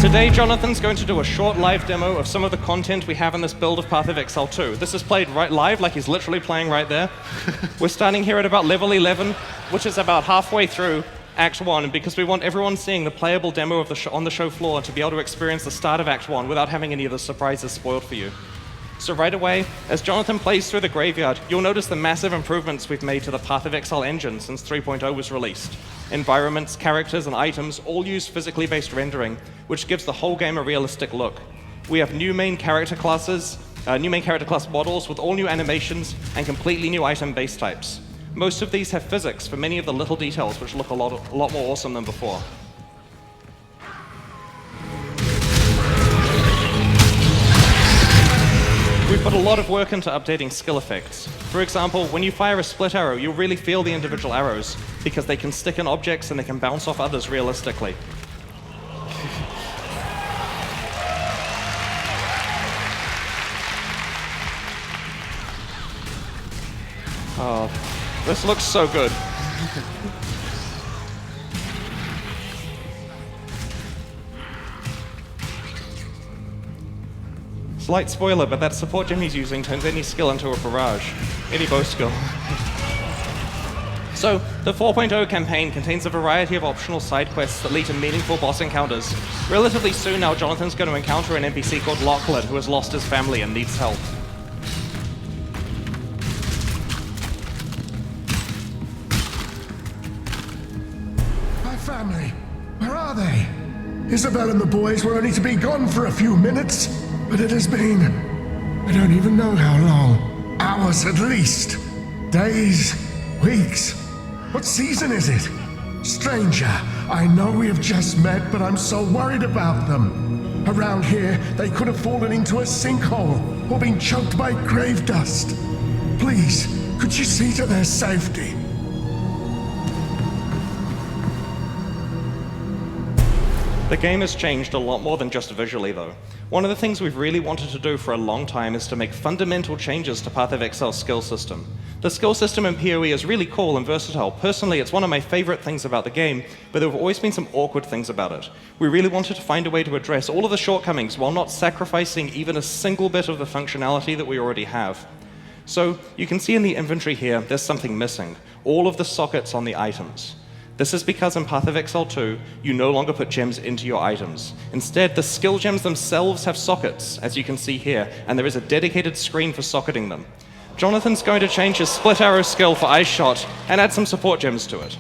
Today, Jonathan's going to do a short live demo of some of the content we have in this build of Path of Exile 2. This is played right live, like he's literally playing right there. We're starting here at about level 11, which is about halfway through Act 1, because we want everyone seeing the playable demo of on the show floor to be able to experience the start of Act 1 without having any of the surprises spoiled for you. So right away, as Jonathan plays through the graveyard, you'll notice the massive improvements we've made to the Path of Exile engine since 3.0 was released. Environments, characters, and items all use physically based rendering, which gives the whole game a realistic look. We have new main character class models with all new animations and completely new item base types. Most of these have physics for many of the little details, which look a lot more awesome than before. We've put a lot of work into updating skill effects. For example, when you fire a split arrow, you'll really feel the individual arrows, because they can stick in objects and they can bounce off others realistically. Oh, this looks so good. Slight spoiler, but that support gem he's using turns any skill into a barrage. Any bow skill. So, the 4.0 campaign contains a variety of optional side quests that lead to meaningful boss encounters. Relatively soon now, Jonathan's going to encounter an NPC called Lachlan, who has lost his family and needs help. My family, where are they? Isabel and the boys were only to be gone for a few minutes, but it has been, I don't even know how long. Hours at least. Days, weeks. What season is it? Stranger, I know we have just met, but I'm so worried about them. Around here, they could have fallen into a sinkhole or been choked by grave dust. Please, could you see to their safety? The game has changed a lot more than just visually, though. One of the things we've really wanted to do for a long time is to make fundamental changes to Path of Exile's skill system. The skill system in PoE is really cool and versatile. Personally, it's one of my favorite things about the game, but there have always been some awkward things about it. We really wanted to find a way to address all of the shortcomings while not sacrificing even a single bit of the functionality that we already have. So, you can see in the inventory here, there's something missing. All of the sockets on the items. This is because in Path of Exile 2, you no longer put gems into your items. Instead, the skill gems themselves have sockets, as you can see here, and there is a dedicated screen for socketing them. Jonathan's going to change his split arrow skill for Ice Shot and add some support gems to it.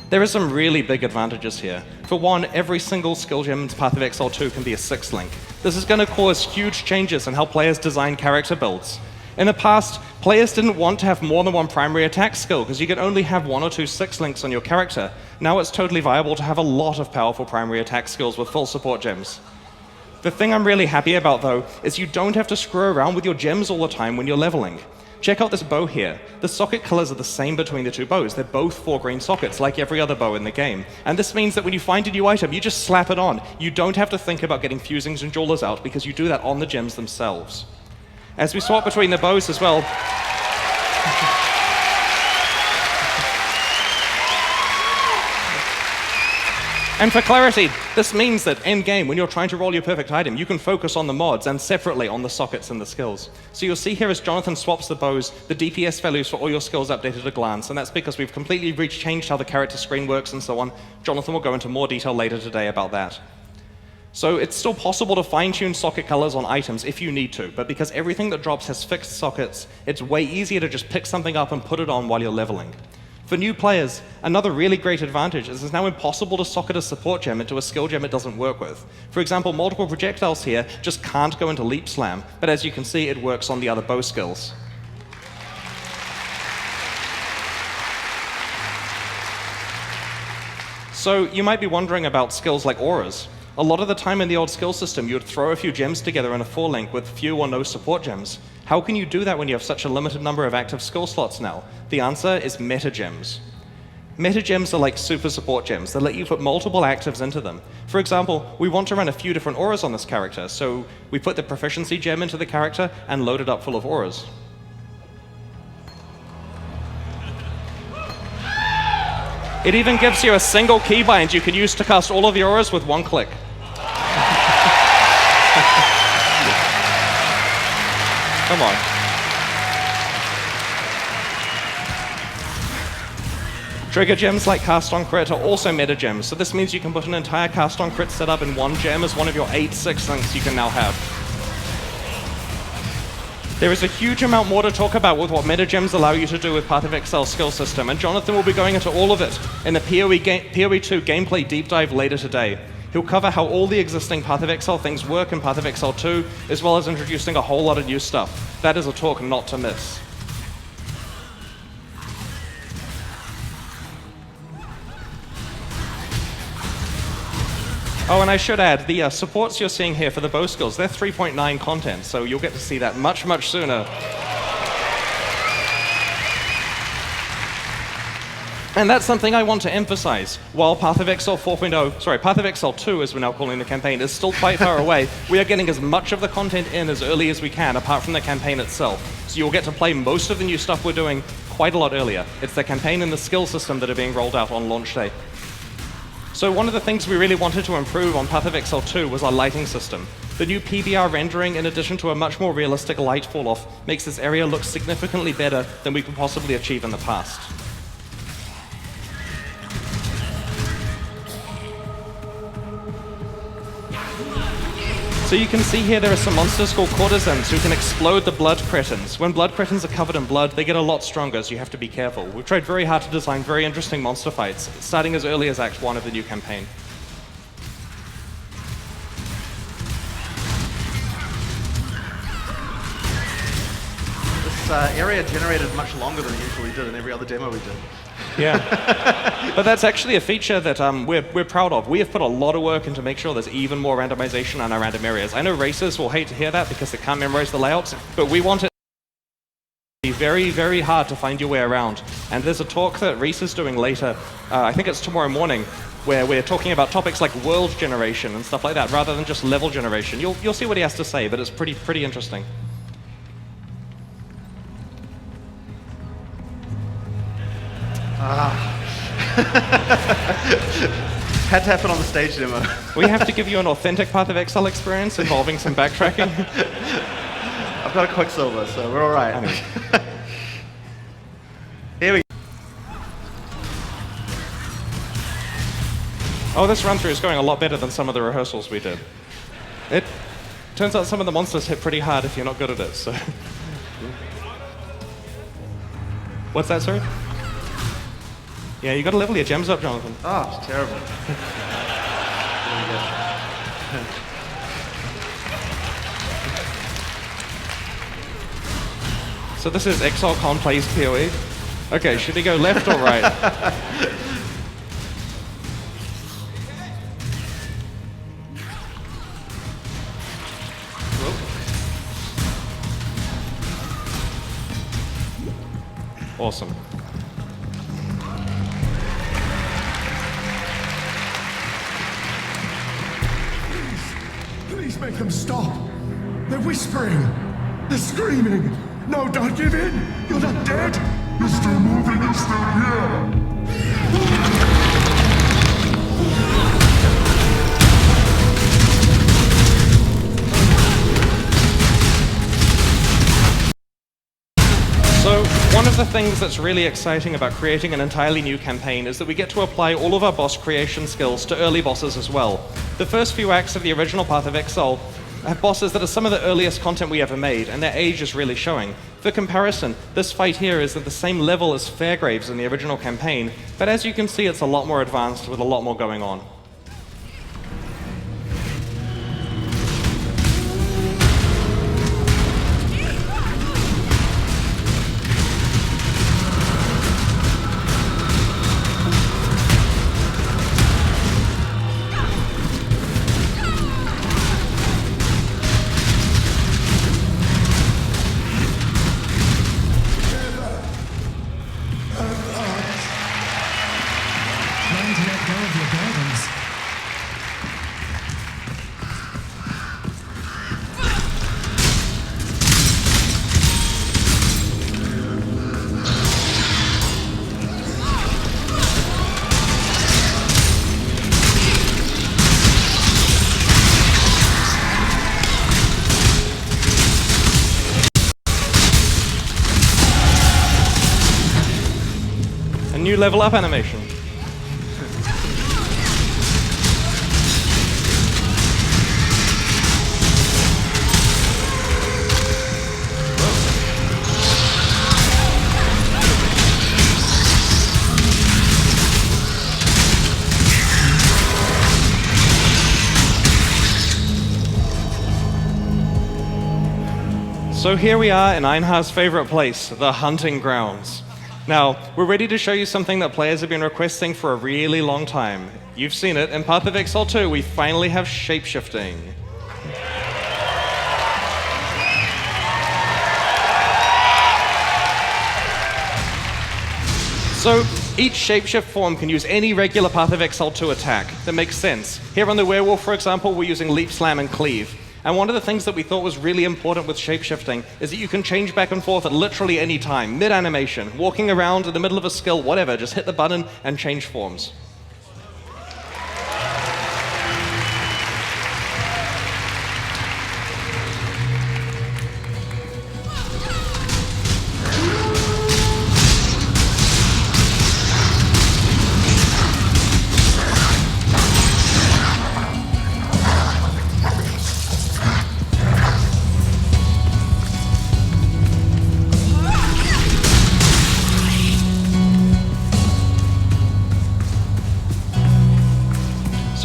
There are some really big advantages here. For one, every single skill gem in Path of Exile 2 can be a 6-link. This is going to cause huge changes in how players design character builds. In the past, players didn't want to have more than one primary attack skill because you could only have 1 or 2 6-links on your character. Now it's totally viable to have a lot of powerful primary attack skills with full support gems. The thing I'm really happy about, though, is you don't have to screw around with your gems all the time when you're leveling. Check out this bow here. The socket colors are the same between the two bows. They're both 4 green sockets, like every other bow in the game. And this means that when you find a new item, you just slap it on. You don't have to think about getting fusings and jewelers out because you do that on the gems themselves. As we swap between the bows as well, and for clarity, this means that in-game, when you're trying to roll your perfect item, you can focus on the mods and separately on the sockets and the skills. So you'll see here as Jonathan swaps the bows, the DPS values for all your skills update at a glance, and that's because we've completely changed how the character screen works and so on. Jonathan will go into more detail later today about that. So it's still possible to fine-tune socket colors on items if you need to, but because everything that drops has fixed sockets, it's way easier to just pick something up and put it on while you're leveling. For new players, another really great advantage is it's now impossible to socket a support gem into a skill gem it doesn't work with. For example, multiple projectiles here just can't go into Leap Slam, but as you can see, it works on the other bow skills. So you might be wondering about skills like auras. A lot of the time in the old skill system, you would throw a few gems together in a 4-link with few or no support gems. How can you do that when you have such a limited number of active skill slots now? The answer is meta gems. Meta gems are like super support gems that let you put multiple actives into them. For example, we want to run a few different auras on this character, so we put the proficiency gem into the character and load it up full of auras. It even gives you a single keybind you can use to cast all of the auras with one click. Come on. Trigger gems like Cast on Crit are also meta gems, so this means you can put an entire Cast on Crit setup in one gem as one of your 8 6 links you can now have. There is a huge amount more to talk about with what meta gems allow you to do with Path of Exile skill system, and Jonathan will be going into all of it in the PoE 2 gameplay deep dive later today. He'll cover how all the existing Path of Exile things work in Path of Exile 2, as well as introducing a whole lot of new stuff. That is a talk not to miss. Oh, and I should add, the supports you're seeing here for the bow skills, they're 3.9 content, so you'll get to see that much, much sooner. And that's something I want to emphasize. While Path of Exile 4.0, sorry, Path of Exile 2, as we're now calling the campaign, is still quite far away, we are getting as much of the content in as early as we can, apart from the campaign itself. So you'll get to play most of the new stuff we're doing quite a lot earlier. It's the campaign and the skill system that are being rolled out on launch day. So one of the things we really wanted to improve on Path of Exile 2 was our lighting system. The new PBR rendering, in addition to a much more realistic light fall-off, makes this area look significantly better than we could possibly achieve in the past. So you can see here there are some monsters called courtesans who can explode the blood cretins. When blood cretins are covered in blood, they get a lot stronger, so you have to be careful. We've tried very hard to design very interesting monster fights, starting as early as Act 1 of the new campaign. This area generated much longer than it usually did in every other demo we did. Yeah, but that's actually a feature that we're proud of. We have put a lot of work into make sure there's even more randomization on our random areas. I know racers will hate to hear that because they can't memorize the layouts, but we want it to be very, very hard to find your way around. And there's a talk that Reese is doing later, I think it's tomorrow morning, where we're talking about topics like world generation and stuff like that, rather than just level generation. You'll see what he has to say, but it's pretty interesting. Had to happen on the stage demo. We have to give you an authentic Path of Exile experience involving some backtracking. I've got a Quicksilver, so we're all right. I mean, here we go. Oh, this run-through is going a lot better than some of the rehearsals we did. It turns out some of the monsters hit pretty hard if you're not good at it, so... What's that, sorry? Yeah, you gotta level your gems up, Jonathan. Oh, it's terrible. So this is ExileCon plays PoE. Okay, should he go left or right? Awesome. Please make them stop. They're whispering. They're screaming. No, don't give in. You're not dead. You're still moving. You're still here. So one of the things that's really exciting about creating an entirely new campaign is that we get to apply all of our boss creation skills to early bosses as well. The first few acts of the original Path of Exile have bosses that are some of the earliest content we ever made, and their age is really showing. For comparison, this fight here is at the same level as Fairgraves in the original campaign, but as you can see, it's a lot more advanced with a lot more going on. Learn to let go of your burdens. new level up animation. So here we are in Einhar's favorite place, the hunting grounds. Now, we're ready to show you something that players have been requesting for a really long time. You've seen it, in Path of Exile 2, we finally have shapeshifting. So, each shapeshift form can use any regular Path of Exile 2 attack. That makes sense. Here on the werewolf, for example, we're using leap, slam, and cleave. And one of the things that we thought was really important with shapeshifting is that you can change back and forth at literally any time, mid-animation, walking around in the middle of a skill, whatever, just hit the button and change forms.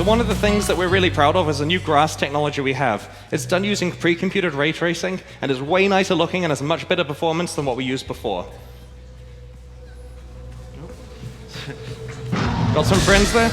So one of the things that we're really proud of is the new grass technology we have. It's done using pre-computed ray tracing and is way nicer looking and has much better performance than what we used before. Got some friends there?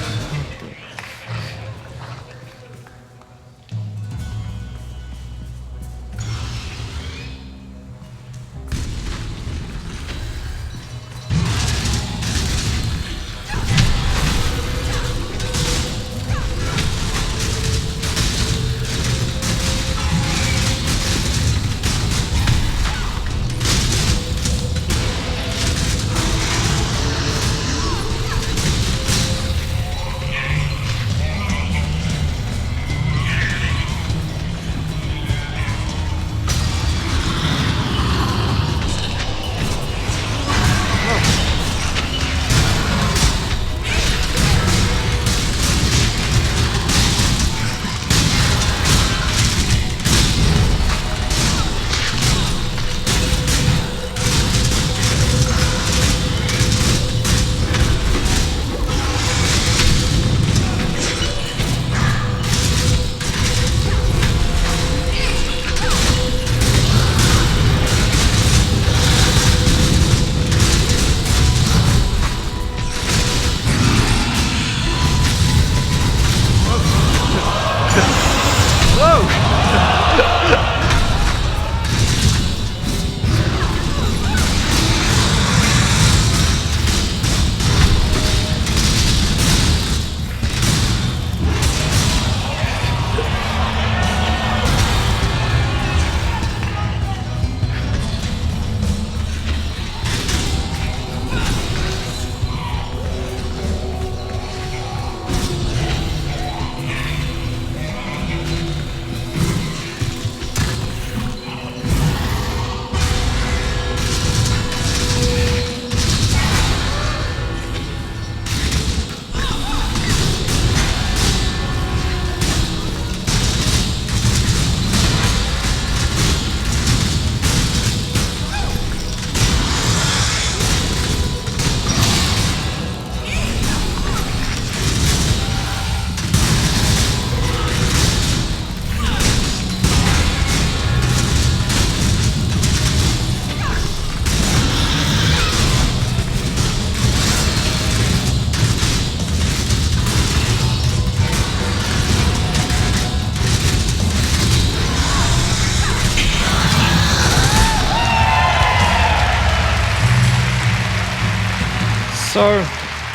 So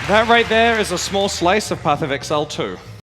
that right there is a small slice of Path of Exile 2.